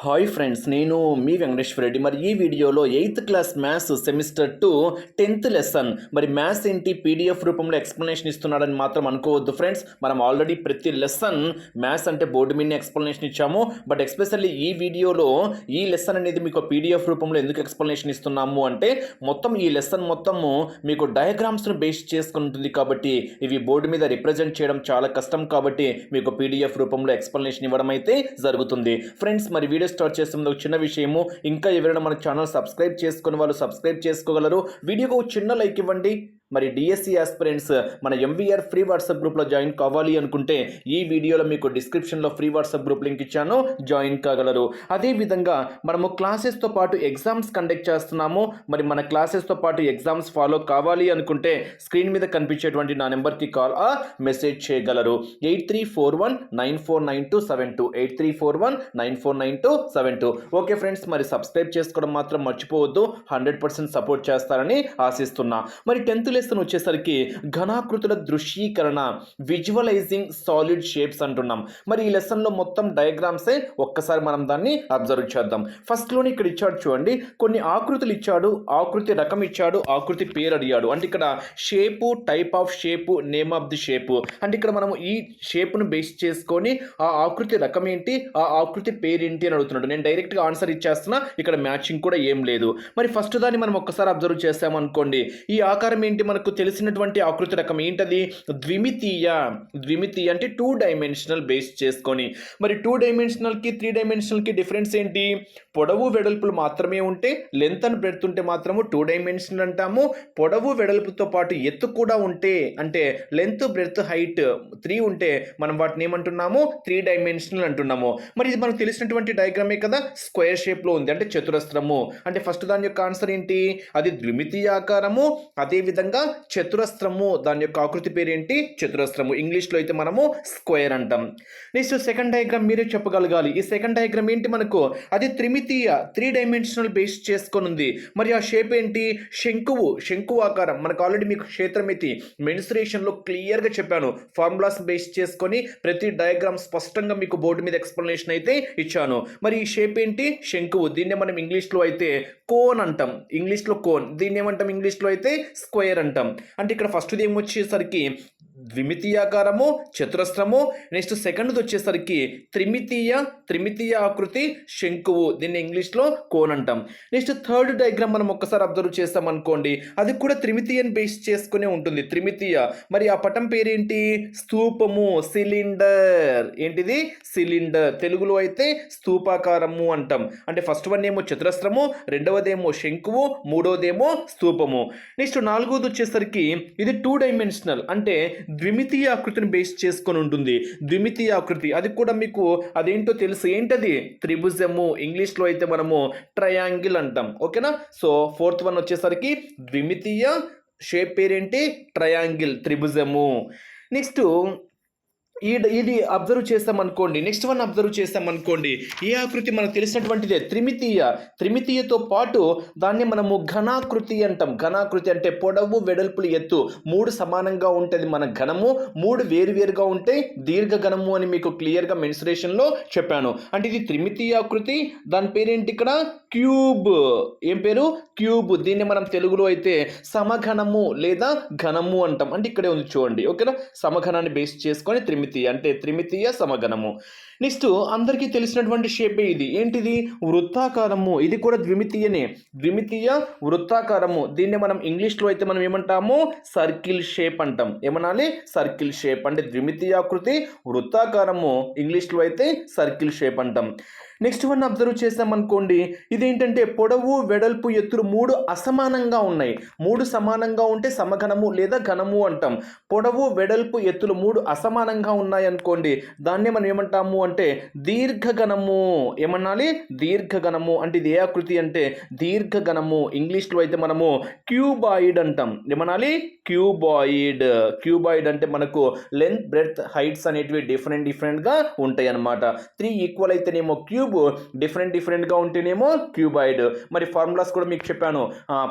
Hi friends, నేను మీ వెంకటేశ్వర రెడ్డి. మరి ఈ వీడియోలో 8th class maths semester 2 10th lesson మరి మ్యాథ్స్ ఏంటి పీడిఎఫ్ రూపంలో ఎక్స్ప్లెనేషన్ ఇస్తున్నాడని మాత్రం అనుకోవద్దు ఫ్రెండ్స్. మనం ఆల్రెడీ ప్రతి లెసన్ మ్యాథ్స్ అంటే బోర్డు మీద ఎక్స్ప్లెనేషన్ ఇచ్చాము. బట్ ఎస్పెషల్లీ ఈ వీడియోలో ఈ లెసన్ అనేది మీకు పీడిఎఫ్ రూపంలో ఎందుకు ఎక్స్ప్లెనేషన్ ఇస్తున్నాము అంటే మొత్తం ఈ లెసన్ మొత్తము మీకు డయాగ్రామ్స్ను బేస్ చేసుకుని ఉంటుంది కాబట్టి ఇవి బోర్డు మీద రిప్రజెంట్ చేయడం చాలా కష్టం కాబట్టి మీకు పీడిఎఫ్ రూపంలో ఎక్స్ప్లెనేషన్ ఇవ్వడం అయితే జరుగుతుంది ఫ్రెండ్స్. మరి వీడియో స్టార్ట్ చేసే ముందు ఒక చిన్న విషయము, ఇంకా ఎవరైనా మన ఛానల్ సబ్స్క్రైబ్ చేసుకుని వాళ్ళు సబ్స్క్రైబ్ చేసుకోగలరు. వీడియోకి ఒక చిన్న లైక్ ఇవ్వండి. మరి డిఎస్సి ఆస్పిరెంట్స్ మన ఎంవీఆర్ ఫ్రీ వాట్సాప్ గ్రూప్లో జాయిన్ కావాలి అనుకుంటే ఈ వీడియోలో మీకు డిస్క్రిప్షన్లో ఫ్రీ వాట్సాప్ గ్రూప్ లింక్ ఇచ్చాను, జాయిన్ కాగలరు. అదేవిధంగా మనము క్లాసెస్తో పాటు ఎగ్జామ్స్ కండక్ట్ చేస్తున్నాము. మరి మన క్లాసెస్తో పాటు ఎగ్జామ్స్ ఫాలో కావాలి అనుకుంటే స్క్రీన్ మీద కనిపించేటువంటి నా నెంబర్కి కాల్ మెసేజ్ చేయగలరు. 8341949272 8341949272. ఓకే ఫ్రెండ్స్, మరి సబ్స్క్రైబ్ చేసుకోవడం మాత్రం మర్చిపోవద్దు. 100% సపోర్ట్ చేస్తారని ఆశిస్తున్నా. మరి 10th లెసన్ వచ్చేసరికి ఘనాకృతుల దృశ్యీకరణ, విజువలైజింగ్ సాలిడ్ షేప్స్ అంటున్నాం. మరి ఈ లెసన్లో మొత్తం డయాగ్రామ్సే, ఒక్కసారి మనం దాన్ని అబ్జర్వ్ చేద్దాం. ఫస్ట్లోని ఇక్కడ ఇచ్చాడు చూడండి, కొన్ని ఆకృతులు ఇచ్చాడు, ఆకృతి రకం ఇచ్చాడు, ఆకృతి పేరు అడిగాడు. అంటే ఇక్కడ shape, type of shape, name of the shape. అంటే ఇక్కడ మనము ఈ షేప్ను బేస్ చేసుకొని ఆ ఆకృతి రకం ఏంటి, ఆ ఆకృతి పేరు ఏంటి అని అడుగుతున్నాడు. నేను డైరెక్ట్గా ఆన్సర్ ఇచ్చేస్తున్నా, ఇక్కడ మ్యాచింగ్ కూడా ఏం లేదు. మరి ఫస్ట్ దాన్ని మనం ఒక్కసారి అబ్జర్వ్ చేసామనుకోండి, ఈ ఆకారం ఏంటి, మనకు తెలిసినటువంటి ఆకృతి రకం ఏంటది, ద్విమితీయ. ద్విమితీయ అంటే 2 డైమెన్షనల్ బేస్ చేసుకొని. మరి 2 డైమెన్షనల్కి 3 డైమెన్షనల్కి డిఫరెన్స్ ఏంటి, పొడవు వెడల్పులు మాత్రమే ఉంటే లెంత్ అండ్ బ్రెడ్త్ ఉంటే మాత్రము 2 డైమెన్షనల్ అంటాము. పొడవు వెడల్పుతో పాటు ఎత్తు కూడా ఉంటే, అంటే లెంత్ బ్రెడ్త్ హైట్ 3 ఉంటే మనం వాటిని ఏమంటున్నాము, 3 డైమెన్షనల్ అంటున్నాము. మరి ఇది మనకు తెలిసినటువంటి డయాగ్రామే కదా, స్క్వేర్ షేప్లో ఉంది, అంటే చతురస్రము. అంటే ఫస్ట్ దాని యొక్క ఆన్సర్ ఏంటి, అది ద్విమితీయ ఆకారము. అదేవిధంగా చతురస్రము, దాని యొక్క ఆకృతి పేరు ఏంటి, చతురస్రము. ఇంగ్లీష్లో అయితే మనము స్క్వేర్ అంటాం. నెక్స్ట్ సెకండ్ డయాగ్రామ్ మీరే చెప్పగలగాలి. ఈ సెకండ్ డయాగ్రామ్ ఏంటి, మనకు అది త్రిమితీయ 3 డైమెన్షనల్ బేస్ చేసుకొని ఉంది. మరి ఆ షేప్ ఏంటి, శంకువు. శంకువు ఆకారం మనకు ఆల్రెడీ మీకు క్షేత్రమితి మెన్సురేషన్లో క్లియర్గా చెప్పాను. ఫార్ములాస్ బేస్ చేసుకొని ప్రతి డయాగ్రామ్ స్పష్టంగా మీకు బోర్డు మీద ఎక్స్ప్లెనేషన్ అయితే ఇచ్చాను. మరి ఈ షేప్ ఏంటి, శంకువు. దీన్నే మనం ఇంగ్లీష్లో అయితే కోన్ అంటాం. ఇంగ్లీష్లో కోన్. దీన్ని ఏమంటాం, ఇంగ్లీష్లో అయితే స్క్వేర్ అంటాం. అంటే ఇక్కడ ఫస్ట్ది ఏమొచ్చేసరికి ద్విమితీయాకారము, చతురస్రము. నెక్స్ట్ సెకండ్ది వచ్చేసరికి త్రిమితీయ ఆకృతి, శంకువు. దీన్ని ఇంగ్లీష్లో కోన్ అంటాం. నెక్స్ట్ థర్డ్ డయాగ్రామ్ మనం ఒక్కసారి అబ్జర్వ్ చేస్తాం అనుకోండి, అది కూడా త్రిమితీయని బేస్ చేసుకునే ఉంటుంది, త్రిమితీయ. మరి ఆ పటం పేరేంటి, స్తూపము, సిలిండర్. ఏంటిది, సిలిండర్. తెలుగులో అయితే స్తూపాకారము అంటాం. అంటే ఫస్ట్ వన్ ఏమో చతురస్రము, రెండవదేమో శంకువు, మూడవదేమో స్తూపము. నెక్స్ట్ నాలుగోది వచ్చేసరికి ఇది 2 డైమెన్షనల్, అంటే ద్విమితీయ ఆకృతిని బేస్ చేసుకొని ఉంటుంది. ద్విమితీయ ఆకృతి, అది కూడా మీకు అదేంటో తెలుసు, ఏంటది, త్రిభుజము. ఇంగ్లీష్లో అయితే మనము ట్రయాంగిల్ అంటాం. ఓకేనా. సో ఫోర్త్ వన్ వచ్చేసరికి ద్విమితీయ, షేప్ పేరేంటి, ట్రయాంగిల్, త్రిభుజము. నెక్స్ట్ ఇది అబ్జర్వ్ చేస్తామనుకోండి, నెక్స్ట్ వన్ అబ్జర్వ్ చేస్తామనుకోండి, ఈ ఆకృతి మనకు తెలిసినటువంటిదే, త్రిమితీయతో పాటు దాన్ని మనము ఘనాకృతి అంటాం. ఘనాకృతి అంటే పొడవు వెడల్పులు ఎత్తు 3 సమానంగా ఉంటుంది మన ఘనము, 3 వేరువేరుగా ఉంటే దీర్ఘ ఘనము అని మీకు క్లియర్గా మెన్సురేషన్లో చెప్పాను. అంటే ఇది త్రిమితీయ ఆకృతి, దాని పేరేంటి ఇక్కడ, క్యూబ్. ఏం పేరు, క్యూబ్. దీన్ని మనం తెలుగులో అయితే సమఘనము లేదా ఘనము అంటాం. అంటే ఇక్కడే ఉంది చూడండి. ఓకేనా. సమఘనాన్ని బేస్ చేసుకొని త్రిమితీయ, అంటే త్రిమితీయ సమఘనము. నెక్స్ట్ అందరికీ తెలిసినటువంటి షేపే ఇది, ఏంటిది, వృత్తాకారము. ఇది కూడా ద్విమితీయనే, ద్విమితీయ వృత్తాకారము. దీన్ని మనం ఇంగ్లీష్లో అయితే మనం ఏమంటాము, సర్కిల్ షేప్ అంటాం. ఏమనాలి, సర్కిల్ షేప్. అంటే ద్విమితీయ ఆకృతి, వృత్తాకారము. ఇంగ్లీష్లో అయితే సర్కిల్ షేప్ అంటాం. నెక్స్ట్ వన్ అబ్జర్వ్ చేసామనుకోండి, ఇదేంటంటే పొడవు వెడల్పు ఎత్తులు 3 అసమానంగా ఉన్నాయి. 3 సమానంగా ఉంటే సమఘనము లేదా ఘనము అంటాం. పొడవు వెడల్పు ఎత్తులు 3 అసమానంగా ఉన్నాయి అనుకోండి, దాన్నే మనం ఏమంటాము అంటే దీర్ఘఘనము. ఏమనాలి, దీర్ఘఘనము. అంటే ఇది ఏ ఆకృతి అంటే దీర్ఘఘనము. ఇంగ్లీష్లో అయితే మనము క్యూబాయిడ్ అంటాం. ఏమనాలి, క్యూబాయిడ్. క్యూబాయిడ్ అంటే మనకు లెంత్ బ్రెడ్త్ హైట్స్ అనేటివి డిఫరెంట్గా ఉంటాయి అన్నమాట. 3 ఈక్వల్ అయితేనేమో క్యూబ్, డిఫరెంట్గా ఉంటేనేమో క్యూబాయిడ్. మరి ఫార్ములాస్ కూడా మీకు చెప్పాను,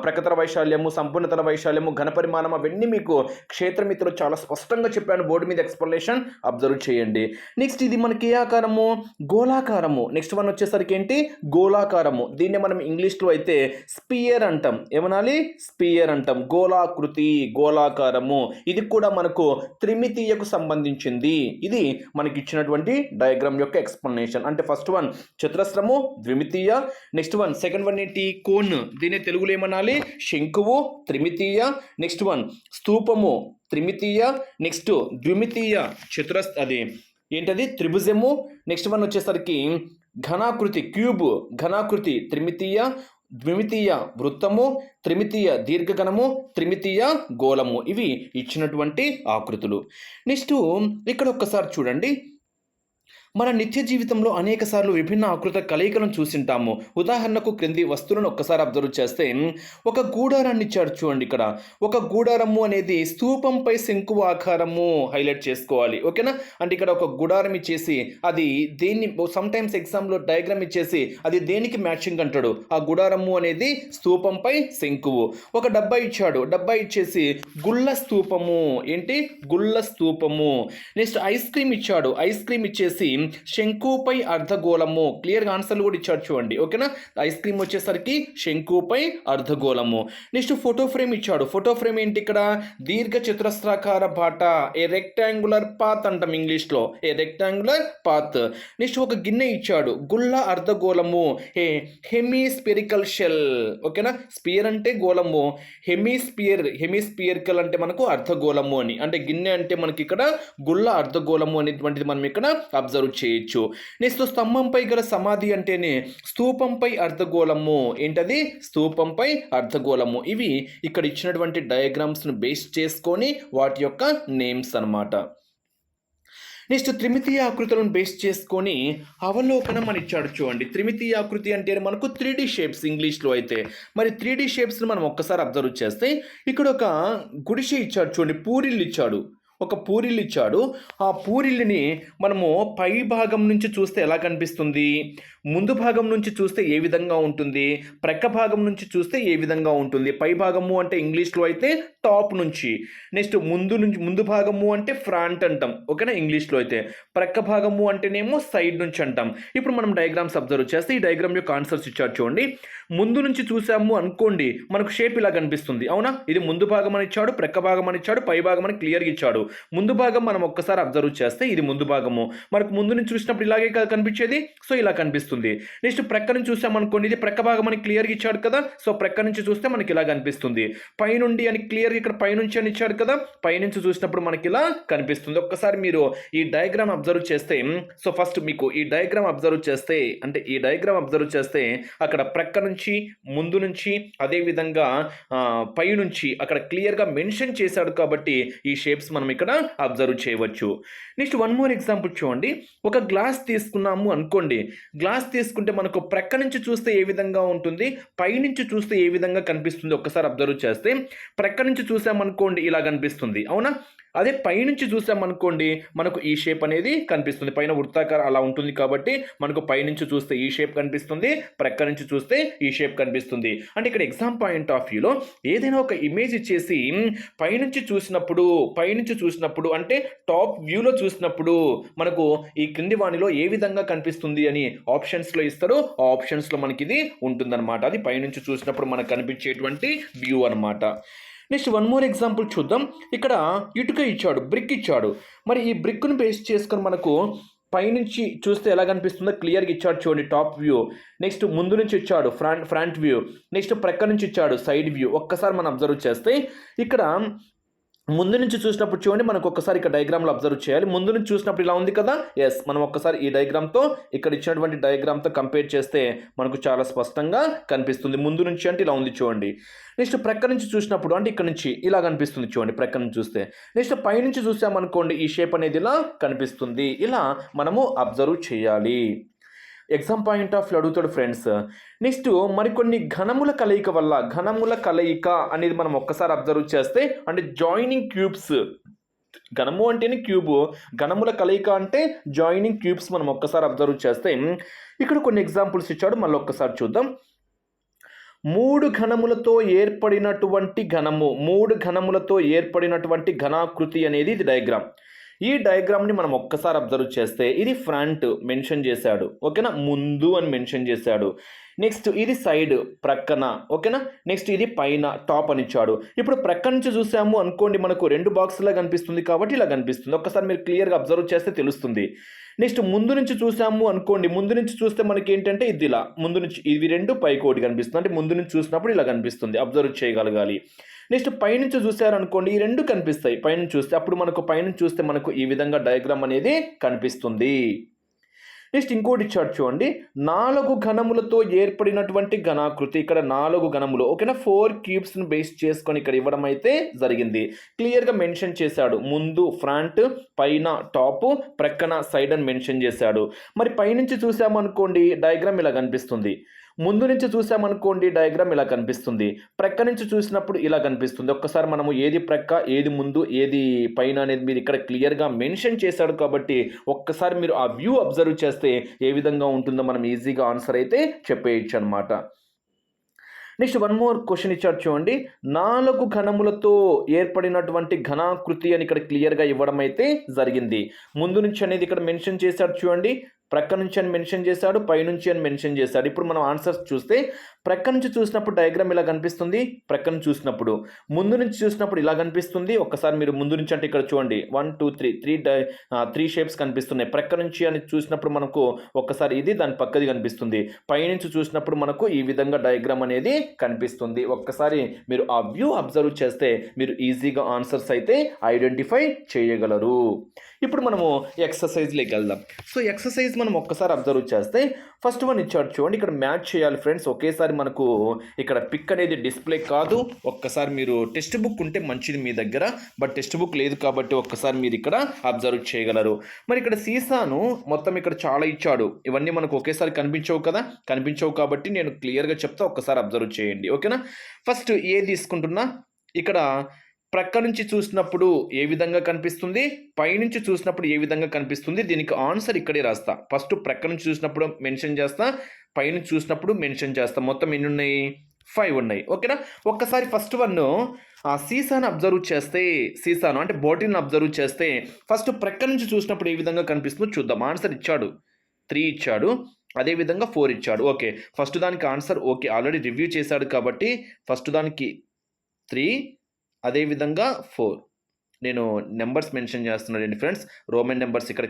ప్రకతర వైశాల్యము, సంపూర్ణతర వైశాల్యము, ఘనపరిమాణం, అవన్నీ మీకు క్షేత్రమితిలో చాలా స్పష్టంగా చెప్పాను బోర్డు మీద ఎక్స్ప్లెనేషన్. అబ్జర్వ్ చేయండి. నెక్స్ట్ ఇది మనకి ఏ ఆకారము? గోళాకారము. నెక్స్ట్ వన్ వచ్చేసరికి ఏంటి? గోళాకారము. దీన్ని మనం ఇంగ్లీష్లో అయితే స్పియర్ అంటాం. ఏమనాలి? స్పియర్ అంటాం. గోళాకృతి, గోళాకారము. ఇది కూడా మనకు త్రిమితీయకు సంబంధించింది. ఇది మనకి ఇచ్చినటువంటి డయాగ్రామ్ యొక్క ఎక్స్ప్లెనేషన్. అంటే ఫస్ట్ వన్ చతురస్రము, ద్విమితీయ. నెక్స్ట్ వన్ సెకండ్ వన్ ఏంటి? కోన్. దీన్ని తెలుగులో ఏమనాలి? శంకువు, త్రిమితీయ. నెక్స్ట్ వన్ స్తూపము, త్రిమితీయ. నెక్స్ట్ ద్విమితీయ అది ఏంటది? త్రిభుజము. నెక్స్ట్ వన్ వచ్చేసరికి ఘనాకృతి, క్యూబ్, ఘనాకృతి, త్రిమితీయ. ద్విమితీయ వృత్తము, త్రిమితీయ దీర్ఘగణము, త్రిమితీయ గోళము. ఇవి ఇచ్చినటువంటి ఆకృతులు. నెక్స్ట్ ఇక్కడ ఒక్కసారి చూడండి. మన నిత్య జీవితంలో అనేక సార్లు విభిన్న ఆకృత కలయికలను చూసింటాము. ఉదాహరణకు క్రింది వస్తువులను ఒక్కసారి అబ్జర్వ్ చేస్తే ఒక గూడారాన్ని ఇచ్చాడు చూడండి. ఇక్కడ ఒక గూడారము అనేది స్తూపంపై శంకు ఆకారము హైలైట్ చేసుకోవాలి. ఓకేనా? అంటే ఇక్కడ ఒక గుడారం ఇచ్చేసి అది దేన్ని సమ్టైమ్స్ ఎగ్జామ్లో డయాగ్రామ్ ఇచ్చేసి అది దేనికి మ్యాచింగ్ అంటాడు. ఆ గుడారము అనేది స్తూపంపై శంకువు. ఒక డబ్బా ఇచ్చాడు. డబ్బా ఇచ్చేసి గుళ్ళ స్తూపము. ఏంటి? గుళ్ళ స్తూపము. నెక్స్ట్ ఐస్ క్రీమ్ ఇచ్చాడు. ఐస్ క్రీమ్ ఇచ్చేసి శంకుపై అర్ధగోళము. క్లియర్గా ఆన్సర్లు కూడా ఇచ్చాడు చూడండి. ఓకేనా? ఐస్ క్రీమ్ వచ్చేసరికి శంకుపై అర్ధగోళము. నెక్స్ట్ ఫోటో ఫ్రేమ్ ఇచ్చాడు. ఫోటో ఫ్రేమ్ ఏంటి? ఇక్కడ దీర్ఘ చతురస్రాకార బాట, ఏ రెక్టాంగులర్ పాత్ అంటాం ఇంగ్లీష్లో. A rectangular path. నెక్స్ట్ ఒక గిన్నె ఇచ్చాడు. గుళ్ళ అర్ధగోళము, ఏ హెమిస్పెరికల్ షెల్. ఓకేనా? స్పియర్ అంటే గోళము, హెమిస్పియరికల్ అంటే మనకు అర్ధగోళము అని. అంటే గిన్నె అంటే మనకి ఇక్కడ గుళ్ళ అర్ధగోళము అనేటువంటిది మనం ఇక్కడ అబ్జర్వ్ చేయొచ్చు. నెక్స్ట్ స్తంభంపై గల సమాధి అంటేనే స్తూపంపై అర్ధగోళము. ఏంటది? స్తూపంపై అర్ధగోళము. ఇవి ఇక్కడ ఇచ్చినటువంటి డయాగ్రామ్స్ను బేస్ చేసుకొని వాటి యొక్క నేమ్స్ అన్నమాట. నెక్స్ట్ త్రిమితీయ ఆకృతులను బేస్ చేసుకొని అవలోకనం అని ఇచ్చాడు చూడండి. త్రిమితీయ ఆకృతి అంటే మనకు 3D షేప్స్ ఇంగ్లీష్లో అయితే. మరి 3D షేప్స్ని మనం ఒక్కసారి అబ్జర్వ్ చేస్తే ఇక్కడ ఒక గుడిసె ఇచ్చాడు చూడండి. పూరిల్లు ఇచ్చాడు. ఒక పూరిల్లు ఇచ్చాడు. ఆ పూరిల్లుని మనము పై భాగం నుంచి చూస్తే ఎలా కనిపిస్తుంది? ముందు భాగం నుంచి చూస్తే ఏ విధంగా ఉంటుంది? ప్రక్క భాగం నుంచి చూస్తే ఏ విధంగా ఉంటుంది? పై భాగము అంటే ఇంగ్లీష్లో అయితే టాప్ నుంచి. నెక్స్ట్ ముందు భాగము అంటే ఫ్రంట్ అంటాం. ఓకేనా? ఇంగ్లీష్లో అయితే. ప్రక్క భాగము అంటేనేమో సైడ్ నుంచి అంటాం. ఇప్పుడు మనం డయాగ్రామ్స్ అబ్జర్వ్ చేస్తే ఈ డయాగ్రామ్ యొక్క ఆన్సర్స్ ఇచ్చారు చూడండి. ముందు నుంచి చూసాము అనుకోండి, మనకు షేప్ ఇలా కనిపిస్తుంది. అవునా? ఇది ముందు భాగం అని ఇచ్చాడు, ప్రక్క భాగం అని ఇచ్చాడు, పై భాగం అని క్లియర్గా ఇచ్చాడు. ముందు భాగం మనం ఒక్కసారి అబ్జర్వ్ చేస్తే ఇది ముందు భాగము. మనకు ముందు నుంచి చూసినప్పుడు ఇలాగే కనిపించేది. సో ఇలా కనిపిస్తుంది. నెక్స్ట్ ప్రక్క నుంచి చూసాం అనుకోండి, ఇది ప్రక్క భాగం అని క్లియర్గా ఇచ్చాడు కదా. సో ప్రక్క నుంచి చూస్తే మనకి ఇలా కనిపిస్తుంది. పైనుండి అని క్లియర్గా ఇక్కడ పైనుంచి అని ఇచ్చాడు కదా. పైనుంచి చూసినప్పుడు మనకి ఇలా కనిపిస్తుంది. ఒక్కసారి మీరు ఈ డయాగ్రామ్ అబ్జర్వ్ చేస్తే, సో ఫస్ట్ మీకు ఈ డయాగ్రామ్ అబ్జర్వ్ చేస్తే అక్కడ ప్రక్క నుంచి, ముందు నుంచి, అదేవిధంగా పై నుంచి అక్కడ క్లియర్గా మెన్షన్ చేశాడు కాబట్టి ఈ షేప్స్ మనం ఇక్కడ అబ్జర్వ్ చేయవచ్చు. నెక్స్ట్ వన్ మోర్ ఎగ్జాంపుల్ చూడండి. ఒక గ్లాస్ తీసుకున్నాము అనుకోండి. గ్లాస్ తీసుకుంటే మనకు ప్రక్క నుంచి చూస్తే ఏ విధంగా ఉంటుంది, పైనుంచి చూస్తే ఏ విధంగా కనిపిస్తుంది ఒక్కసారి అబ్జర్వ్ చేస్తే. ప్రక్క నుంచి చూసామనుకోండి ఇలా కనిపిస్తుంది. అవునా? అదే పైనుంచి చూసామనుకోండి మనకు ఈ షేప్ అనేది కనిపిస్తుంది. పైన వృత్తాకారం అలా ఉంటుంది కాబట్టి మనకు పైనుంచి చూస్తే ఈ షేప్ కనిపిస్తుంది, ప్రక్క నుంచి చూస్తే ఈ షేప్ కనిపిస్తుంది. అంటే ఇక్కడ ఎగ్జామ్ పాయింట్ ఆఫ్ వ్యూలో ఏదైనా ఒక ఇమేజ్ ఇచ్చేసి పైనుంచి చూసినప్పుడు అంటే టాప్ వ్యూలో చూసినప్పుడు మనకు ఈ క్రింది వాణిలో ఏ విధంగా కనిపిస్తుంది అని ఆప్షన్స్లో ఇస్తారు. ఆ ఆప్షన్స్లో మనకి ఇది ఉంటుందన్నమాట. అది పైనుంచి చూసినప్పుడు మనకు కనిపించేటువంటి వ్యూ అన్నమాట. నెక్స్ట్ వన్ మోర్ ఎగ్జాంపుల్ చూద్దాం. ఇక్కడ ఇటుక ఇచ్చాడు, బ్రిక్ ఇచ్చాడు. మరి ఈ బ్రిక్ను బేస్ చేసుకొని మనకు పైనుంచి చూస్తే ఎలా కనిపిస్తుందో క్లియర్గా ఇచ్చాడు చూడండి. Top view. నెక్స్ట్ ముందు నుంచి ఇచ్చాడు ఫ్రంట్ వ్యూ. నెక్స్ట్ ప్రక్క నుంచి ఇచ్చాడు సైడ్ వ్యూ. ఒక్కసారి మనం అబ్జర్వ్ చేస్తే ఇక్కడ ముందు నుంచి చూసినప్పుడు చూడండి, మనకు ఒక్కసారి ఇక్కడ డయాగ్రామ్లో అబ్జర్వ్ చేయాలి. ముందు నుంచి చూసినప్పుడు ఇలా ఉంది కదా. ఎస్, మనం ఒక్కసారి ఈ డయాగ్రామ్తో ఇక్కడ ఇచ్చినటువంటి డయాగ్రామ్తో కంపేర్ చేస్తే మనకు చాలా స్పష్టంగా కనిపిస్తుంది. ముందు నుంచి అంటే ఇలా ఉంది చూడండి. నెక్స్ట్ ప్రక్క నుంచి చూసినప్పుడు అంటే ఇక్కడ నుంచి ఇలా కనిపిస్తుంది చూడండి ప్రక్క నుంచి చూస్తే. నెక్స్ట్ పైనుంచి చూసామనుకోండి ఈ షేప్ అనేది ఇలా కనిపిస్తుంది. ఇలా మనము అబ్జర్వ్ చేయాలి. ఎగ్జామ్ పాయింట్ ఆఫ్ వ్యూ అడుగుతాడు ఫ్రెండ్స్. నెక్స్ట్ మరికొన్ని ఘనముల కలయిక అనేది మనం ఒక్కసారి అబ్జర్వ్ చేస్తే అంటే జాయినింగ్ క్యూబ్స్. ఘనము అంటేనే క్యూబ్, ఘనముల కలయిక అంటే జాయినింగ్ క్యూబ్స్ మనం ఒక్కసారి అబ్జర్వ్ చేస్తే ఇక్కడ కొన్ని ఎగ్జాంపుల్స్ ఇచ్చాడు. మళ్ళీ ఒక్కసారి చూద్దాం. మూడు ఘనములతో ఏర్పడినటువంటి ఘనాకృతి అనేది ఇది డయాగ్రామ్. ఈ డయాగ్రామ్ని మనం ఒక్కసారి అబ్జర్వ్ చేస్తే ఇది ఫ్రంట్ మెన్షన్ చేశాడు, ఓకేనా, ముందు అని మెన్షన్ చేశాడు. నెక్స్ట్ ఇది సైడ్ ప్రక్కన, ఓకేనా. నెక్స్ట్ ఇది పైన టాప్ అని ఇచ్చాడు. ఇప్పుడు ప్రక్క నుంచి చూసాము అనుకోండి, మనకు 2 బాక్సులా కనిపిస్తుంది కాబట్టి ఇలా కనిపిస్తుంది. ఒక్కసారి మీరు క్లియర్గా అబ్జర్వ్ చేస్తే తెలుస్తుంది. నెక్స్ట్ ముందు నుంచి చూసాము అనుకోండి, ముందు నుంచి చూస్తే మనకి ఏంటంటే ఇది ఇలా ముందు నుంచి ఇవి 2 పైకి ఒకటి కనిపిస్తుంది, అంటే ముందు నుంచి చూసినప్పుడు ఇలా కనిపిస్తుంది, అబ్జర్వ్ చేయగలగాలి. నెక్స్ట్ పైనుంచి చూసారనుకోండి ఈ 2 కనిపిస్తాయి పైనుంచి చూస్తే, అప్పుడు మనకు పైనుంచి చూస్తే మనకు ఈ విధంగా డయాగ్రామ్ అనేది కనిపిస్తుంది. నెక్స్ట్ ఇంకోటి ఇచ్చాడు చూడండి, 4 ఘనములతో ఏర్పడినటువంటి ఘనాకృతి. ఇక్కడ 4 ఘనములు, ఓకేనా, 4 క్యూబ్స్ని బేస్ చేసుకొని ఇక్కడ ఇవ్వడం అయితే జరిగింది. క్లియర్గా మెన్షన్ చేశాడు, ముందు ఫ్రంట్, పైన టాప్, ప్రక్కన సైడ్ అని మెన్షన్ చేశాడు. మరి పైనుంచి చూసామనుకోండి డయాగ్రామ్ ఇలా కనిపిస్తుంది, ముందు నుంచి చూసామనుకోండి డయాగ్రామ్ ఇలా కనిపిస్తుంది, ప్రక్క నుంచి చూసినప్పుడు ఇలా కనిపిస్తుంది. ఒక్కసారి మనము ఏది ప్రక్క, ఏది ముందు, ఏది పైన అనేది మీరు ఇక్కడ క్లియర్గా మెన్షన్ చేశాడు కాబట్టి ఒక్కసారి మీరు ఆ వ్యూ అబ్జర్వ్ చేస్తే ఏ విధంగా ఉంటుందో మనం ఈజీగా ఆన్సర్ అయితే చెప్పేయచ్చు అనమాట. నెక్స్ట్ వన్ మోర్ క్వశ్చన్ ఇచ్చాడు చూడండి, 4 ఘనములతో ఏర్పడినటువంటి ఘనాకృతి అని ఇక్కడ క్లియర్గా ఇవ్వడం అయితే జరిగింది. ముందు నుంచి అనేది ఇక్కడ మెన్షన్ చేశాడు చూడండి, ప్రక్క నుంచి అని మెన్షన్ చేశాడు, పైనుంచి అని మెన్షన్ చేశాడు. ఇప్పుడు మనం ఆన్సర్స్ చూస్తే ప్రక్క నుంచి చూసినప్పుడు డయాగ్రామ్ ఇలా కనిపిస్తుంది, ప్రక్క నుంచి చూసినప్పుడు, ముందు నుంచి చూసినప్పుడు ఇలా కనిపిస్తుంది. ఒక్కసారి మీరు ముందు నుంచి అంటే ఇక్కడ చూడండి 1 2 3 3 షేప్స్ కనిపిస్తున్నాయి. ప్రక్క నుంచి అని చూసినప్పుడు మనకు ఒక్కసారి ఇది దాని పక్కది కనిపిస్తుంది, పైనుంచి చూసినప్పుడు మనకు ఈ విధంగా డయాగ్రామ్ అనేది కనిపిస్తుంది. ఒక్కసారి మీరు ఆ వ్యూ అబ్జర్వ్ చేస్తే మీరు ఈజీగా ఆన్సర్స్ అయితే ఐడెంటిఫై చేయగలరు. ఇప్పుడు మనము ఎక్సర్సైజ్లోకి వెళ్దాం. సో ఎక్సర్సైజ్ మనం ఒక్కసారి అబ్జర్వ్ చేస్తే ఫస్ట్ వన్ ఇచ్చాడు చూడండి, ఇక్కడ మ్యాచ్ చేయాలి ఫ్రెండ్స్. ఒకేసారి మనకు ఇక్కడ పిక్ అనేది డిస్ప్లే కాదు. ఒక్కసారి మీరు టెక్స్ట్ బుక్ ఉంటే మంచిది మీ దగ్గర, బట్ టెక్స్ట్ బుక్ లేదు కాబట్టి ఒక్కసారి మీరు ఇక్కడ అబ్జర్వ్ చేయగలరు. మరి ఇక్కడ సీసాను మొత్తం ఇక్కడ చాలా ఇచ్చాడు, ఇవన్నీ మనకు ఒకేసారి కనిపించవు కదా, కనిపించవు కాబట్టి నేను క్లియర్గా చెప్తా, ఒక్కసారి అబ్జర్వ్ చేయండి, ఓకేనా. ఫస్ట్ ఏ తీసుకుంటున్నా, ఇక్కడ ప్రక్క నుంచి చూసినప్పుడు ఏ విధంగా కనిపిస్తుంది, పైనుంచి చూసినప్పుడు ఏ విధంగా కనిపిస్తుంది, దీనికి ఆన్సర్ ఇక్కడే రాస్తా. ఫస్ట్ ప్రక్క నుంచి చూసినప్పుడు మెన్షన్ చేస్తా, పైనుంచి చూసినప్పుడు మెన్షన్ చేస్తా. మొత్తం ఎన్ని ఉన్నాయి, 5 ఉన్నాయి, ఓకేనా. ఒక్కసారి ఫస్ట్ వన్ ఆ సీసాను అబ్జర్వ్ చేస్తే, సీసాను అంటే బాటిల్ని అబ్జర్వ్ చేస్తే ఫస్ట్ ప్రక్క నుంచి చూసినప్పుడు ఏ విధంగా కనిపిస్తుందో చూద్దాం. ఆన్సర్ ఇచ్చాడు 3 ఇచ్చాడు, అదేవిధంగా 4 ఇచ్చాడు. ఓకే, ఫస్ట్ దానికి ఆన్సర్ ఓకే ఆల్రెడీ రివ్యూ చేశాడు కాబట్టి ఫస్ట్ దానికి 3, అదేవిధంగా 4. నేను నెంబర్స్ మెన్షన్ చేస్తున్నానండి ఫ్రెండ్స్, రోమన్ నెంబర్స్ ఇక్కడ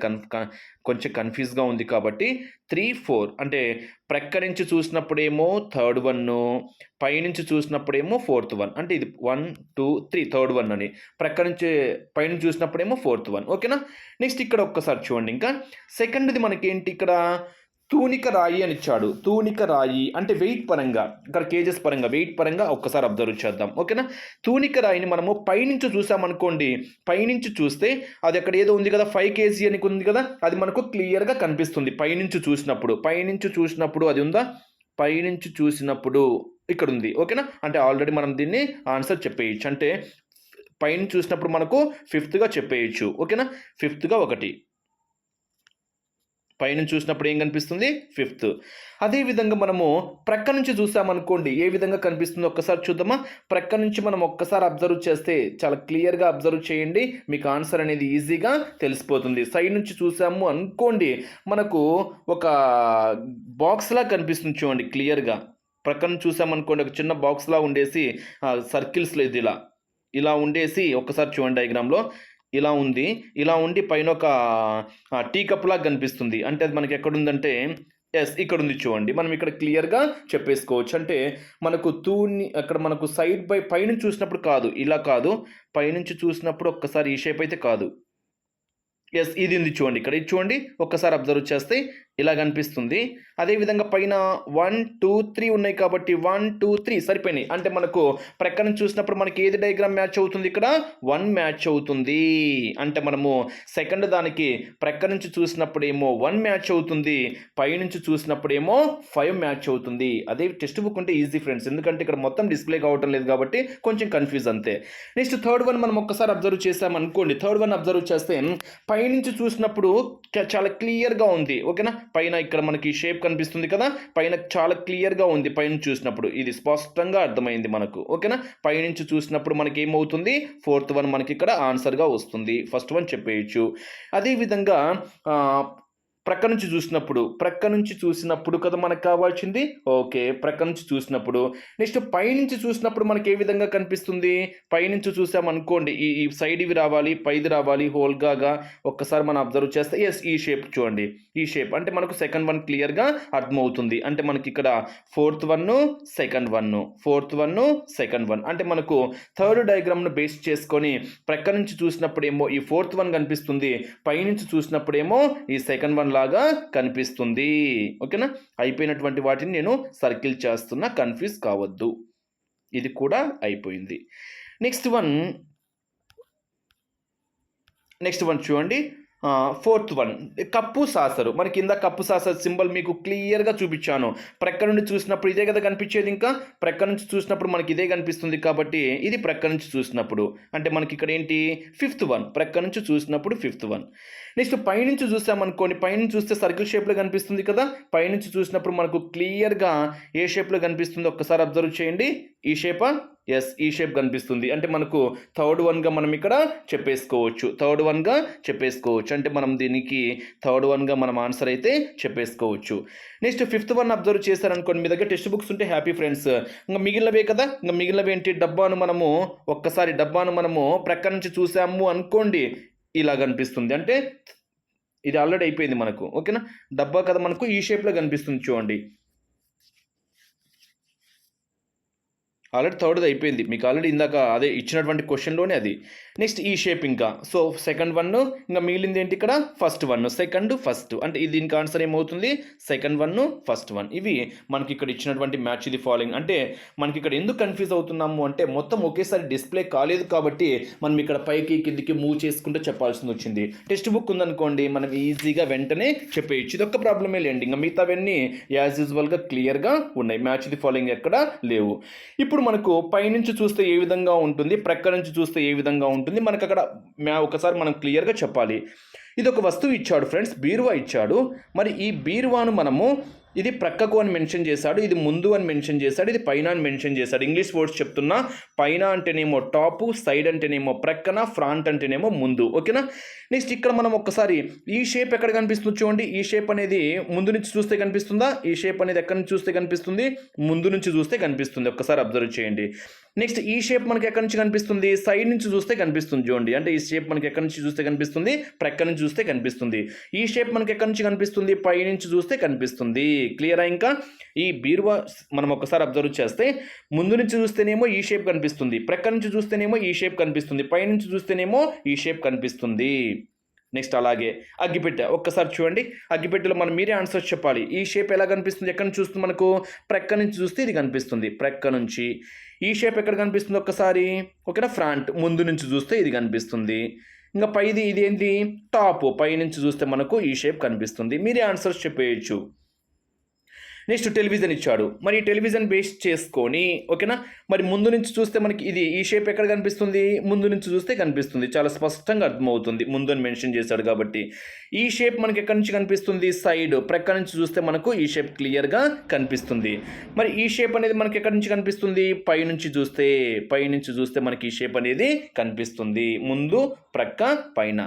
కొంచెం కన్ఫ్యూజ్గా ఉంది కాబట్టి 3 4 అంటే ప్రక్క నుంచి చూసినప్పుడేమో థర్డ్ వన్, పైనుంచి చూసినప్పుడేమో 4th వన్, అంటే ఇది 1 2 3 థర్డ్ వన్ అని, ప్రక్క నుంచి పైనుంచి చూసినప్పుడేమో 4th వన్, ఓకేనా. నెక్స్ట్ ఇక్కడ ఒక్కసారి చూడండి, ఇంకా సెకండ్ది మనకి ఏంటి, ఇక్కడ తూనిక రాయి అని ఇచ్చాడు. తూనిక రాయి అంటే వెయిట్ పరంగా, ఇక్కడ కేజెస్ పరంగా, వెయిట్ పరంగా ఒక్కసారి అబ్జర్వ్ చేద్దాం, ఓకేనా. తూనిక రాయిని మనము పైనుంచి చూసామనుకోండి, పైనుంచి చూస్తే అది అక్కడ ఏదో ఉంది కదా 5 kg అని ఉంది కదా, అది మనకు క్లియర్గా కనిపిస్తుంది పైనుంచి చూసినప్పుడు. పైనుంచి చూసినప్పుడు అది ఉందా, పైనుంచి చూసినప్పుడు ఇక్కడ ఉంది, ఓకేనా. అంటే ఆల్రెడీ మనం దీన్ని ఆన్సర్ చెప్పేయచ్చు, అంటే పైన చూసినప్పుడు మనకు 5th చెప్పేయచ్చు, ఓకేనా. 5th 1, పైన చూసినప్పుడు ఏం కనిపిస్తుంది 5th. అదేవిధంగా మనము ప్రక్క నుంచి చూసామనుకోండి ఏ విధంగా కనిపిస్తుందో ఒక్కసారి చూద్దామా. ప్రక్క నుంచి మనం ఒక్కసారి అబ్జర్వ్ చేస్తే చాలా క్లియర్గా అబ్జర్వ్ చేయండి, మీకు ఆన్సర్ అనేది ఈజీగా తెలిసిపోతుంది. సైడ్ నుంచి చూసాము అనుకోండి మనకు ఒక బాక్స్లా కనిపిస్తుంది చూడండి క్లియర్గా. ప్రక్కన చూసామనుకోండి ఒక చిన్న బాక్స్లా ఉండేసి సర్కిల్స్లో ఇది ఇలా ఉండేసి ఒక్కసారి చూడండి డయాగ్రామ్లో ఇలా ఉంది, ఇలా ఉండి పైన ఒక టీ కప్ లాగా కనిపిస్తుంది. అంటే అది మనకి ఎక్కడుందంటే ఎస్ ఇక్కడ ఉంది చూడండి, మనం ఇక్కడ క్లియర్గా చెప్పేసుకోవచ్చు. అంటే మనకు అక్కడ మనకు సైడ్ బై పైనుంచి చూసినప్పుడు కాదు, ఇలా కాదు, పైనుంచి చూసినప్పుడు ఒక్కసారి ఈ షేప్ అయితే కాదు, ఎస్ ఇది ఉంది చూడండి, ఇక్కడ ఇది చూడండి ఒక్కసారి అబ్జర్వ్ చేస్తే ఇలా కనిపిస్తుంది. అదేవిధంగా పైన 1 2 3 ఉన్నాయి కాబట్టి 1 2 3 సరిపోయినాయి. అంటే మనకు ప్రక్కన చూసినప్పుడు మనకి ఏది డయాగ్రామ్ మ్యాచ్ అవుతుంది, ఇక్కడ 1 మ్యాచ్ అవుతుంది. అంటే మనము సెకండ్ దానికి ప్రక్క నుంచి చూసినప్పుడు ఏమో 1 మ్యాచ్ అవుతుంది, పైనుంచి చూసినప్పుడు ఏమో 5 మ్యాచ్ అవుతుంది. అదే టెక్స్ట్ బుక్ ఉంటే ఈజీ ఫ్రెండ్స్, ఎందుకంటే ఇక్కడ మొత్తం డిస్ప్లే కావటం లేదు కాబట్టి కొంచెం కన్ఫ్యూజ్ అంతే. నెక్స్ట్ థర్డ్ వన్ మనం ఒక్కసారి అబ్జర్వ్ చేసామనుకోండి, థర్డ్ వన్ అబ్జర్వ్ చేస్తే పైనుంచి చూసినప్పుడు చాలా క్లియర్గా ఉంది, ఓకేనా. పైన ఇక్కడ మనకి షేప్ కనిపిస్తుంది కదా, పైన చాలా క్లియర్గా ఉంది. పైన చూసినప్పుడు ఇది స్పష్టంగా అర్థమైంది మనకు. ఓకేనా, పైనుంచి చూసినప్పుడు మనకి ఏమవుతుంది, 4th వన్ మనకి ఇక్కడ ఆన్సర్గా వస్తుంది. ఫస్ట్ వన్ చెప్పేయచ్చు. అదేవిధంగా ప్రక్క నుంచి చూసినప్పుడు కదా మనకు కావాల్సింది. ఓకే, ప్రక్క నుంచి చూసినప్పుడు. నెక్స్ట్ పైనుంచి చూసినప్పుడు మనకి ఏ విధంగా కనిపిస్తుంది, పైనుంచి చూసామనుకోండి ఈ సైడ్ ఇవి రావాలి, పైది రావాలి, హోల్గా ఒక్కసారి మనం అబ్జర్వ్ చేస్తే ఎస్ ఈ షేప్ చూడండి. ఈ షేప్ అంటే మనకు సెకండ్ వన్ క్లియర్గా అర్థమవుతుంది. అంటే మనకి ఇక్కడ 4th one second one, 4th one second one. అంటే మనకు థర్డ్ డయాగ్రామ్ను బేస్ చేసుకొని ప్రక్క నుంచి చూసినప్పుడేమో ఈ 4th వన్ కనిపిస్తుంది, పైనుంచి చూసినప్పుడేమో ఈ సెకండ్ వన్ లాగా కనిపిస్తుంది. ఓకేనా, అయిపోయినటువంటి వాటిని నేను సర్కిల్ చేస్తున్నా, కన్ఫ్యూజ్ కావద్దు. ఇది కూడా అయిపోయింది. నెక్స్ట్ వన్ చూడండి. 4th one cup saucer. మరి కింద కప్పు సాసరు సింబల్ మీకు క్లియర్గా చూపించాను. ప్రక్క నుండి చూసినప్పుడు ఇదే కదా కనిపించేది, ఇంకా ప్రక్క నుంచి చూసినప్పుడు మనకి ఇదే కనిపిస్తుంది కాబట్టి ఇది ప్రక్క నుంచి చూసినప్పుడు. అంటే మనకి ఇక్కడ ఏంటి 5th వన్, ప్రక్క నుంచి చూసినప్పుడు 5th వన్. నెక్స్ట్ పైనుంచి చూసామనుకోండి, పైనుంచి చూస్తే సర్కిల్ షేప్లో కనిపిస్తుంది కదా, పైనుంచి చూసినప్పుడు మనకు క్లియర్గా ఏ షేప్లో కనిపిస్తుంది ఒక్కసారి అబ్జర్వ్ చేయండి. ఈ షేపా, ఎస్ ఈ షేప్ కనిపిస్తుంది. అంటే మనకు థర్డ్ వన్గా మనం ఇక్కడ చెప్పేసుకోవచ్చు. అంటే మనం దీనికి థర్డ్ వన్గా మనం ఆన్సర్ అయితే చెప్పేసుకోవచ్చు. నెక్స్ట్ 5th వన్ అబ్జర్వ్ చేశారనుకోండి, మీ దగ్గర టెక్స్ట్ బుక్స్ ఉంటే హ్యాపీ ఫ్రెండ్స్. ఇంకా మిగిలినవే కదా, ఇంకా మిగిలినవి ఏంటి, డబ్బాను మనము ప్రక్క నుంచి చూసాము అనుకోండి, ఇలా కనిపిస్తుంది. అంటే ఇది ఆల్రెడీ అయిపోయింది మనకు. ఓకేనా, డబ్బా కదా మనకు ఈ షేప్లో కనిపిస్తుంది చూడండి. ఆల్రెడీ థర్డ్ది అయిపోయింది మీకు, ఆల్రెడీ ఇందాక అదే ఇచ్చినటువంటి క్వశ్చన్లోనే అది. నెక్స్ట్ ఈ షేప్ ఇంకా. సో సెకండ్ వన్, ఇంకా మిగిలింది ఏంటి ఇక్కడ ఫస్ట్ వన్, సెకండ్ ఫస్ట్. అంటే ఇది దీనికి ఆన్సర్ ఏమవుతుంది, సెకండ్ వన్ ఫస్ట్ వన్. ఇవి మనకి ఇక్కడ ఇచ్చినటువంటి మ్యాచ్ ది ఫాలోయింగ్. అంటే మనకి ఇక్కడ ఎందుకు కన్ఫ్యూజ్ అవుతున్నాము అంటే మొత్తం ఒకేసారి డిస్ప్లే కాలేదు కాబట్టి మనం ఇక్కడ పైకి కిందికి మూవ్ చేసుకుంటూ చెప్పాల్సి వచ్చింది. టెక్స్ట్ బుక్ ఉందనుకోండి మనం ఈజీగా వెంటనే చెప్పేయచ్చు. ఇది ఒక్క ప్రాబ్లమే లేండి, ఇంకా మిగతావన్నీ యాజ్ యూజువల్గా క్లియర్గా ఉన్నాయి. మ్యాచ్ ది ఫాలోయింగ్ ఎక్కడ లేవు. ఇప్పుడు మనకు పైనుంచి చూస్తే ఏ విధంగా ఉంటుంది, ప్రక్క నుంచి చూస్తే ఏ విధంగా ఉంటుంది, మనకు అక్కడ ఒకసారి మనం క్లియర్గా చెప్పాలి. ఇది ఒక వస్తువు ఇచ్చాడు ఫ్రెండ్స్, బీరువా ఇచ్చాడు. మరి ఈ బీరువాను మనము ఇది ప్రక్కకు అని మెన్షన్ చేశాడు, ఇది ముందు అని మెన్షన్ చేశాడు, ఇది పైన అని మెన్షన్ చేశాడు. ఇంగ్లీష్ వర్డ్స్ చెప్తున్నా, పైన అంటేనేమో టాపు, సైడ్ అంటేనేమో ప్రక్కన, ఫ్రంట్ అంటేనేమో ముందు. ఓకేనా, నెక్స్ట్ ఇక్కడ మనం ఒక్కసారి ఈ షేప్ ఎక్కడ కనిపిస్తుంది చూడండి. ఈ షేప్ అనేది ముందు నుంచి చూస్తే కనిపిస్తుందా, ఈ షేప్ అనేది ఎక్కడి నుంచి చూస్తే కనిపిస్తుంది, ముందు నుంచి చూస్తే కనిపిస్తుంది. ఒక్కసారి అబ్జర్వ్ చేయండి. నెక్స్ట్ ఈ షేప్ మనకి ఎక్కడి నుంచి కనిపిస్తుంది, సైడ్ నుంచి చూస్తే కనిపిస్తుంది చూడండి. అంటే ఈ షేప్ మనకి ఎక్కడి నుంచి చూస్తే కనిపిస్తుంది, ప్రక్క నుంచి చూస్తే కనిపిస్తుంది. ఈ షేప్ మనకి ఎక్కడి నుంచి కనిపిస్తుంది, పై నుంచి చూస్తే కనిపిస్తుంది. క్లియరా? ఇంకా ఈ బీరువా మనం ఒకసారి అబ్జర్వ్ చేస్తే ముందు నుంచి చూస్తేనేమో ఈ షేప్ కనిపిస్తుంది, ప్రక్క నుంచి చూస్తేనేమో ఈ షేప్ కనిపిస్తుంది, పై నుంచి చూస్తేనేమో ఈ షేప్ కనిపిస్తుంది. నెక్స్ట్ అలాగే అగ్గిపెట్టె ఒక్కసారి చూడండి. అగ్గిపెట్టెలో మనం మీరే ఆన్సర్ చెప్పాలి. ఈ షేప్ ఎలా కనిపిస్తుంది, ఎక్కడి నుంచి చూస్తుంది, మనకు ప్రక్క నుంచి చూస్తే ఇది కనిపిస్తుంది, ప్రక్క నుంచి. ఈ షేప్ ఎక్కడ కనిపిస్తుంది ఒక్కసారి, ఓకేనా, ఫ్రంట్, ముందు నుంచి చూస్తే ఇది కనిపిస్తుంది. ఇంకా పైది ఇది ఏంటి, టాప్, పై నుంచి చూస్తే మనకు ఈ షేప్ కనిపిస్తుంది. మీరే ఆన్సర్స్ చెప్పేయచ్చు. నెక్స్ట్ టెలివిజన్ ఇచ్చాడు. మరి ఈ టెలివిజన్ బేస్ చేసుకొని ఓకేనా, మరి ముందు నుంచి చూస్తే మనకి ఇది ఈ షేప్ ఎక్కడ కనిపిస్తుంది, ముందు నుంచి చూస్తే కనిపిస్తుంది, చాలా స్పష్టంగా అర్థమవుతుంది, ముందు అని మెన్షన్ చేశాడు కాబట్టి. ఈ షేప్ మనకి ఎక్కడి నుంచి కనిపిస్తుంది, సైడ్, ప్రక్క నుంచి చూస్తే మనకు ఈ షేప్ క్లియర్గా కనిపిస్తుంది. మరి ఈ షేప్ అనేది మనకి ఎక్కడి నుంచి కనిపిస్తుంది, పై నుంచి చూస్తే మనకి ఈ షేప్ అనేది కనిపిస్తుంది, ముందు, ప్రక్క, పైన.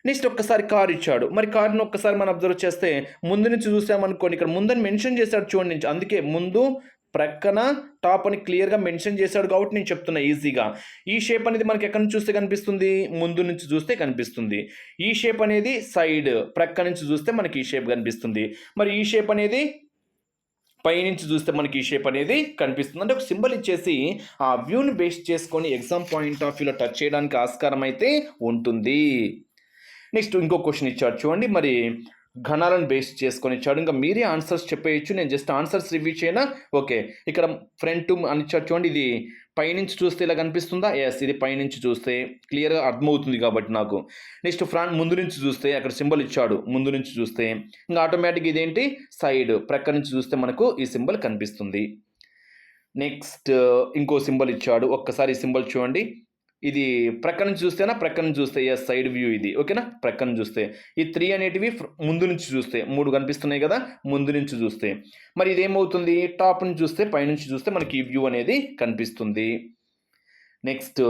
నెక్స్ట్ ఒక్కసారి కార్ ఇచ్చాడు. మరి కార్ను ఒక్కసారి మనం అబ్జర్వ్ చేస్తే ముందు నుంచి చూసామనుకోండి, ఇక్కడ ముందని మెన్షన్ చేశాడు చూడండి, అందుకే ముందు, ప్రక్కన, టాప్ అని క్లియర్గా మెన్షన్ చేశాడు కాబట్టి నేను చెప్తున్నా ఈజీగా. ఈ షేప్ అనేది మనకి ఎక్కడి నుంచి చూస్తే కనిపిస్తుంది, ముందు నుంచి చూస్తే కనిపిస్తుంది. ఈ షేప్ అనేది సైడ్, ప్రక్క నుంచి చూస్తే మనకి ఈ షేప్ కనిపిస్తుంది. మరి ఈ షేప్ అనేది పైనుంచి చూస్తే మనకి ఈ షేప్ అనేది కనిపిస్తుంది. అంటే ఒక సింబల్ ఇచ్చేసి ఆ వ్యూని బేస్ చేసుకొని ఎగ్జామ్ పాయింట్ ఆఫ్ వ్యూలో టచ్ చేయడానికి ఆస్కారం అయితే ఉంటుంది. నెక్స్ట్ ఇంకో క్వశ్చన్ ఇచ్చాడు చూడండి. మరి ఘనాలను బేస్ చేసుకొని ఇచ్చాడు, ఇంకా మీరే ఆన్సర్స్ చెప్పేయచ్చు, నేను జస్ట్ ఆన్సర్స్ రివ్యూ చేయనా. ఓకే, ఇక్కడ ఫ్రంట్ అని ఇచ్చాడు చూడండి, ఇది పైనుంచి చూస్తే ఇలా కనిపిస్తుందా, ఎస్ ఇది పైనుంచి చూస్తే క్లియర్గా అర్థమవుతుంది కాబట్టి నాకు. నెక్స్ట్ ఫ్రంట్, ముందు నుంచి చూస్తే అక్కడ సింబల్ ఇచ్చాడు, ముందు నుంచి చూస్తే ఇంకా ఆటోమేటిక్ ఇదేంటి సైడ్, ప్రక్క నుంచి చూస్తే మనకు ఈ సింబల్ కనిపిస్తుంది. నెక్స్ట్ ఇంకో సింబల్ ఇచ్చాడు, ఒక్కసారి ఈ సింబల్ చూడండి. ఇది ప్రక్క నుంచి చూస్తేనా? ప్రక్క నుంచి చూస్తే యెస్ సైడ్ వ్యూ ఇది. ఓకేనా? ప్రక్క నుంచి చూస్తే. ఈ 3 అనేటివి ముందు నుంచి చూస్తే 3 కనిపిస్తున్నాయి గదా! ముందు నుంచి చూస్తే. మరి ఇదేమవుతుంది? టాప్ నుంచి చూస్తే, పైనుంచి చూస్తే మనకి ఈ వ్యూ అనేది కనిపిస్తుంది. నెక్స్ట్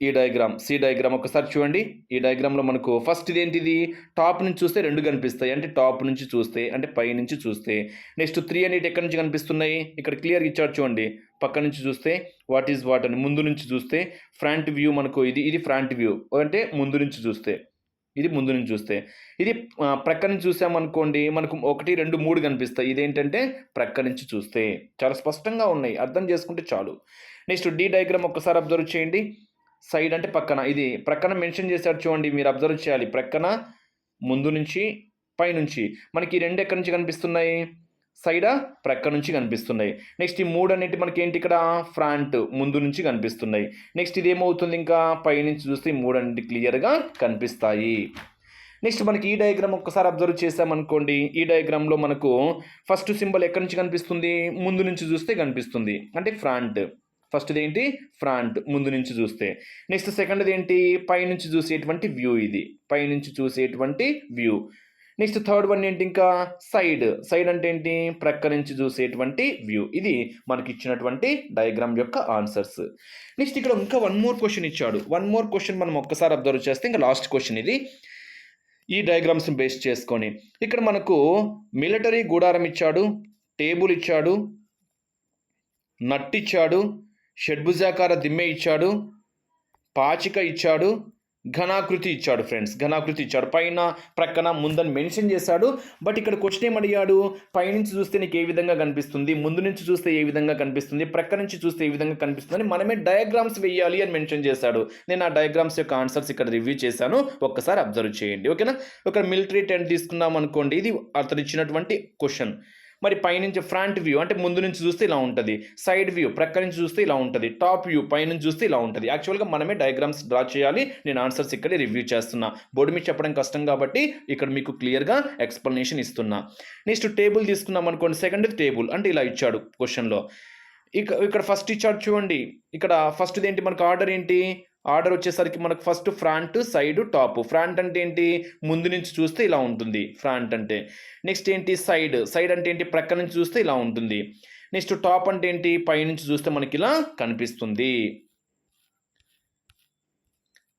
ఈ డయాగ్రామ్ సి డయాగ్రామ్ ఒకసారి చూడండి. ఈ డయాగ్రామ్‌లో మనకు ఫస్ట్ ఇదేంటిది? టాప్ నుంచి చూస్తే 2 కనిపిస్తాయి. అంటే టాప్ నుంచి చూస్తే, అంటే పైనుంచి చూస్తే. నెక్స్ట్ 3 అనేటివి ఎక్కడి నుంచి కనిపిస్తున్నాయి? ఇక్కడ క్లియర్‌గా ఇచ్చాడు చూడండి. పక్క నుంచి చూస్తే వాట్ ఈస్ వాట్ అని. ముందు నుంచి చూస్తే ఫ్రంట్ వ్యూ మనకు ఇది ఫ్రంట్ వ్యూ. అంటే ముందు నుంచి చూస్తే. ఇది ముందు నుంచి చూస్తే. ఇది ప్రక్క నుంచి చూసామనుకోండి మనకు 1, 2, 3 కనిపిస్తాయి. ఇదేంటంటే ప్రక్క నుంచి చూస్తే. చాలా స్పష్టంగా ఉన్నాయి. అర్థం చేసుకుంటే చాలు. నెక్స్ట్ డి డయాగ్రామ్ ఒక్కసారి అబ్జర్వ్ చేయండి. సైడ్ అంటే పక్కన. ఇది ప్రక్కన మెన్షన్ చేశాడు చూడండి. మీరు అబ్జర్వ్ చేయాలి. ప్రక్కన, ముందు నుంచి, పైనుంచి. మనకి ఈ 2 ఎక్కడి నుంచి కనిపిస్తున్నాయి? సైడా? ప్రక్క నుంచి కనిపిస్తున్నాయి. నెక్స్ట్ ఈ 3 అనేటివి మనకేంటి ఇక్కడ? ఫ్రంట్ ముందు నుంచి కనిపిస్తున్నాయి. నెక్స్ట్ ఇదేమవుతుంది ఇంకా? పైనుంచి చూస్తే ఈ 3 అనేటివి క్లియర్‌గా కనిపిస్తాయి. నెక్స్ట్ మనకి ఈ డయాగ్రామ్ ఒక్కసారి అబ్జర్వ్ చేసామనుకోండి. ఈ డయాగ్రామ్‌లో మనకు ఫస్ట్ సింబల్ ఎక్కడి నుంచి కనిపిస్తుంది? ముందు నుంచి చూస్తే కనిపిస్తుంది. అంటే ఫ్రంట్. ఫస్ట్‌ది ఏంటి? ఫ్రంట్ ముందు నుంచి చూస్తే. నెక్స్ట్ సెకండ్‌ది ఏంటి? పైనుంచి చూసేటువంటి వ్యూ ఇది. పైనుంచి చూసేటువంటి వ్యూ. నెక్స్ట్ థర్డ్ వన్ ఏంటి ఇంకా? సైడ్. సైడ్ అంటే ఏంటి? ప్రక్క నుంచి చూసేటువంటి వ్యూ. ఇది మనకి ఇచ్చినటువంటి డయాగ్రామ్ యొక్క ఆన్సర్స్. నెక్స్ట్ ఇక్కడ ఇంకా వన్ మోర్ క్వెషన్ ఇచ్చాడు. వన్ మోర్ క్వెషన్ మనం ఒక్కసారి అబ్జర్వ్ చేస్తే ఇంకా లాస్ట్ క్వెషన్ ఇది. ఈ డయాగ్రామ్స్‌ని బేస్ చేసుకొని. ఇక్కడ మనకు మిలిటరీ గుడారం ఇచ్చాడు, టేబుల్ ఇచ్చాడు, నట్ ఇచ్చాడు, షడ్భుజాకార దిమ్మె ఇచ్చాడు, పాచిక ఇచ్చాడు, ఘనాకృతి ఇచ్చాడు ఫ్రెండ్స్. ఘనాకృతి ఇచ్చాడు. పైన, ప్రక్కన, ముందని మెన్షన్ చేశాడు. బట్ ఇక్కడ క్వశ్చన్ ఏమడిగాడు? పైనుంచి చూస్తే నీకు ఏ విధంగా కనిపిస్తుంది? ముందు నుంచి చూస్తే ఏ విధంగా కనిపిస్తుంది? ప్రక్క నుంచి చూస్తే ఏ విధంగా కనిపిస్తుంది? అని మనమే డయాగ్రామ్స్ వేయాలి అని మెన్షన్ చేశాడు. నేను ఆ డయాగ్రామ్స్ యొక్క ఆన్సర్స్ ఇక్కడ రివ్యూ చేశాను. ఒక్కసారి అబ్జర్వ్ చేయండి. ఓకేనా? ఒక మిలిటరీ టెంట్ తీసుకున్నాం అనుకోండి. ఇది అతను ఇచ్చినటువంటి క్వశ్చన్. మరి పైనుంచి ఫ్రంట్ వ్యూ అంటే ముందు నుంచి చూస్తే ఇలా ఉంటుంది. సైడ్ వ్యూ ప్రక్క నుంచి చూస్తే ఇలా ఉంటుంది. టాప్ వ్యూ పైనుంచి చూస్తే ఇలా ఉంటుంది. యాక్చువల్గా మనమే డయాగ్రామ్స్ డ్రా చేయాలి. నేను ఆన్సర్స్ ఇక్కడే రివ్యూ చేస్తున్నా. బోర్డు మీద చెప్పడం కష్టం కాబట్టి ఇక్కడ మీకు క్లియర్గా ఎక్స్ప్లెనేషన్ ఇస్తున్నా. నెక్స్ట్ టేబుల్ తీసుకున్నాం అనుకోండి. సెకండ్ టేబుల్ అంటే ఇలా ఇచ్చాడు క్వశ్చన్లో. ఇక్కడ ఫస్ట్ ఇచ్చాడు చూడండి. ఇక్కడ ఫస్ట్ది ఏంటి? మనకు ఆర్డర్ ఏంటి? ఆర్డర్ వచ్చేసరికి మనకు first front, side, top. Front అంటే ఏంటి? ముందు నుంచి చూస్తే ఇలా ఉంటుంది ఫ్రంట్ అంటే. నెక్స్ట్ ఏంటి? సైడ్. సైడ్ అంటే ఏంటి? ప్రక్క నుంచి చూస్తే ఇలా ఉంటుంది. నెక్స్ట్ టాప్ అంటే ఏంటి? పైనుంచి చూస్తే మనకి ఇలా కనిపిస్తుంది.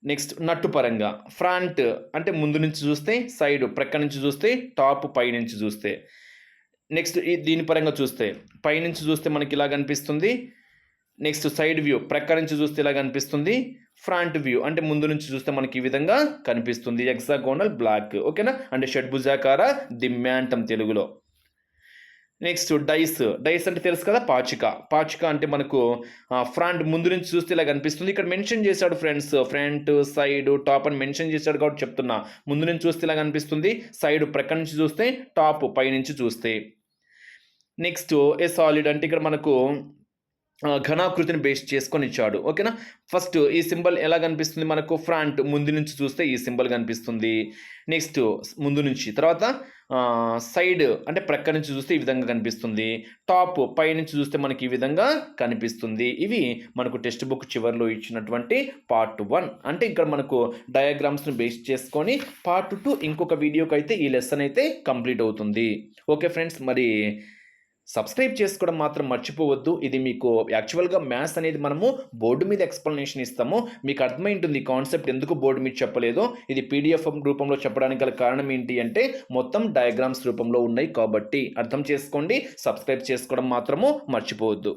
నెక్స్ట్ నట్టు పరంగా ఫ్రంట్ అంటే ముందు నుంచి చూస్తే, సైడ్ ప్రక్క నుంచి చూస్తే, టాప్ పై నుంచి చూస్తే. నెక్స్ట్ దీని పరంగా చూస్తే పైనుంచి చూస్తే మనకి ఇలా కనిపిస్తుంది. నెక్స్ట్ సైడ్ వ్యూ ప్రక్క నుంచి చూస్తే ఇలా కనిపిస్తుంది. ఫ్రంట్ వ్యూ అంటే ముందు నుంచి చూస్తే మనకి ఈ విధంగా కనిపిస్తుంది. Hexagonal block. ఓకేనా? అంటే షడ్భుజాకార దిమ్మె అంటాం తెలుగులో. Next dice. డైస్ అంటే తెలుసు కదా? పాచిక. పాచిక అంటే మనకు ఫ్రంట్ ముందు నుంచి చూస్తే ఇలా కనిపిస్తుంది. ఇక్కడ మెన్షన్ చేశాడు ఫ్రెండ్స్. ఫ్రంట్, సైడ్, టాప్ అని మెన్షన్ చేశాడు కాబట్టి చెప్తున్నా. ముందు నుంచి చూస్తే ఇలా కనిపిస్తుంది. సైడ్ ప్రక్క నుంచి చూస్తే, టాప్ పై నుంచి చూస్తే. నెక్స్ట్ ఏ సాలిడ్ అంటే ఇక్కడ మనకు ఘనాకృతిని బేస్ చేసుకొని ఇచ్చాడు. ఓకేనా? ఫస్ట్ ఈ సింబల్ ఎలా కనిపిస్తుంది మనకు? ఫ్రంట్ ముందు నుంచి చూస్తే ఈ సింబల్ కనిపిస్తుంది. నెక్స్ట్ ముందు నుంచి, తర్వాత సైడ్ అంటే ప్రక్క నుంచి చూస్తే ఈ విధంగా కనిపిస్తుంది. టాప్ పై నుంచి చూస్తే మనకి ఈ విధంగా కనిపిస్తుంది. ఇవి మనకు టెక్స్ట్ బుక్ చివరిలో ఇచ్చినటువంటి పార్ట్ 1. అంటే ఇక్కడ మనకు డయాగ్రామ్స్ని బేస్ చేసుకొని పార్ట్ 2 ఇంకొక వీడియోకి అయితే ఈ లెసన్ అయితే కంప్లీట్ అవుతుంది. ఓకే ఫ్రెండ్స్, మరి సబ్స్క్రైబ్ చేసుకోవడం మాత్రం మర్చిపోవద్దు. ఇది మీకు యాక్చువల్గా మ్యాథ్స్ అనేది మనము బోర్డు మీద ఎక్స్ప్లెనేషన్ ఇస్తాము. మీకు అర్థమైంటుంది కాన్సెప్ట్ ఎందుకు బోర్డు మీద చెప్పలేదో. ఇది పీడిఎఫ్ రూపంలో చెప్పడానికి గల కారణం ఏంటి అంటే మొత్తం డయాగ్రామ్స్ రూపంలో ఉన్నాయి కాబట్టి అర్థం చేసుకోండి. సబ్స్క్రైబ్ చేసుకోవడం మాత్రము మర్చిపోవద్దు.